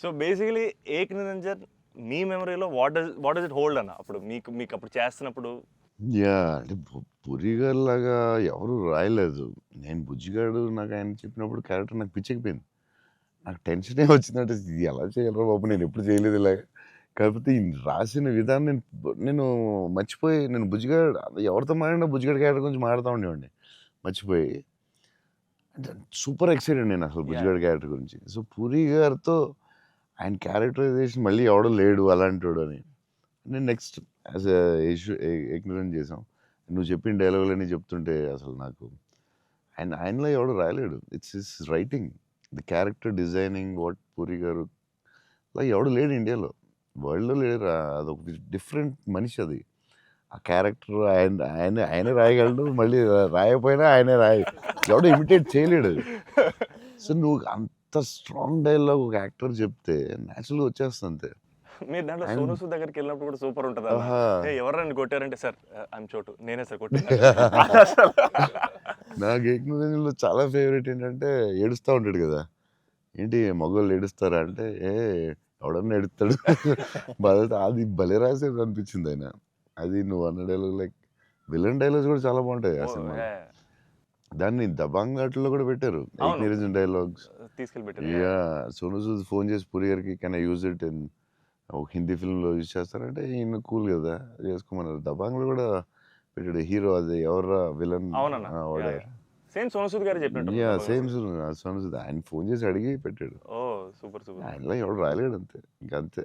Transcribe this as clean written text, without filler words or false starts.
So basically 'ఏక్ నిరంజన్' మీ మెమరీలో what does it hold అన్న? అప్పుడు మీకు మీకు అప్పుడు చేస్తున్నప్పుడు యాహ్! అంటే 'పూరి' గారిలాగా ఎవరు రాయలేదు. నేను 'బుజ్జిగాడు' నాకు ఆయన చెప్పినప్పుడు క్యారెక్టర్ నాకు పిచ్చెక్కిపోయింది. నాకు టెన్షనే వచ్చిందంటే ఇది ఎలా చేయాలిరా బాబు! నేనెప్పుడు చేయలేదు ఇలాగ. కాకపోతే ఈ రాసిన విధానం నేను మర్చిపోయి నేను 'బుజ్జిగాడు' ఎవరితో మాట్లాడినా 'బుజ్జిగాడు' క్యారెక్టర్ గురించి మాట్లాడుతా ఉండేవాడిని. మర్చిపోయి. అంటే సూపర్ ఎక్సైటెడ్ నేనసలు యాహ్! 'బుజ్జిగాడు' క్యారెక్టర్ గురించి. సో 'పూరి' గారితో ఆయన క్యారెక్టరైజేషన్ మళ్ళీ ఎవడు లేడు అలాంటోడు అని. నేను నెక్స్ట్ యాజ్ ఎ ఇగ్నోరెంట్ చేసాం. నువ్వు చెప్పిన డైలాగులన్నీ చెప్తుంటే అసలు నాకు ఆయనలో ఎవడు రాయలేడు. It's his writing. The character designing what Puri garu అలా ఎవడు లేడు ఇండియాలో. వరల్డ్‌లో లేడు. అదొక డిఫరెంట్ మనిషి అది. ఆ క్యారెక్టర్ ఆయనే రాయగలడు. మళ్ళీ రాయకపోయినా ఆయనే ఎవడు ఇమిటేట్ చేయలేడు. సో నువ్వు అంత స్ట్రాంగ్ డైలాగ్ ఒక యాక్టర్ చెప్తే నేచురల్‌గా వచ్చేస్తుంది అంతే. మీరు దాంట్లో ఆయన 'సోనూ సూద్' దగ్గరికెళ్ళినప్పుడు కూడా సూపర్ ఉంటదన్న. ఆహా! ఎవరు నన్ను కొట్టారంటే, "సార్ ఐయామ్ చోటు. నేనే సార్ కొట్టింది." అసలు నాకు 'ఏకనాథంలో' చాలా ఫేవరెట్ ఏంటంటే ఏడుస్తా ఉంటాడు కదా! ఏంటి మగోళ్ళు ఏడుస్తారా అంటే, ఎవడన్నా ఏడుత్తాడు. బాధతో అది భలే రాసారు అనిపించింది ఆయన. అది నువ్వు అన్న డైలాగ్ లైక్ విలన్ డైలాగ్స్ కూడా చాలా బాగుంటాయి ఆ ఓహ్! సినిమాలో. యాహ్! దాన్ని దబాంగ్ ఘాట్‌లో కూడా పెట్టారు. 'ఏక్ అవును. నిరంజన్' డైలాగ్స్. తీసుకెళ్ళి పెట్టారు. యాహ్! సోనూ సూద్ ఫోన్ చేసి పూరి గారికి can I use it in ఒక హిందీ ఫిల్మ్‌లో యూజ్ చేస్తారంటే ఈయన కూల్ కదా! చేసుకోమన్నారు. దబాంగ్‌లో కూడా పెట్టాడు. హీరో అది ఎవర్రా విలన్ అవునన్న. యాహ్! వాడే. యాహ్! సేమ్ 'సోనూ సూద్' గారే చెప్పినట్టున్నారు యాహ్! 'దబంగ్‌లో' సేమ్ కూడా. సోనూ సూద్ ఆయన ఫోన్ చేసి అడిగి పెట్టాడు. ఓహ్! సూపర్. సూపర్. ఆయనలా ఎవడు రాయలేడు అంతే. ఇంకంతే.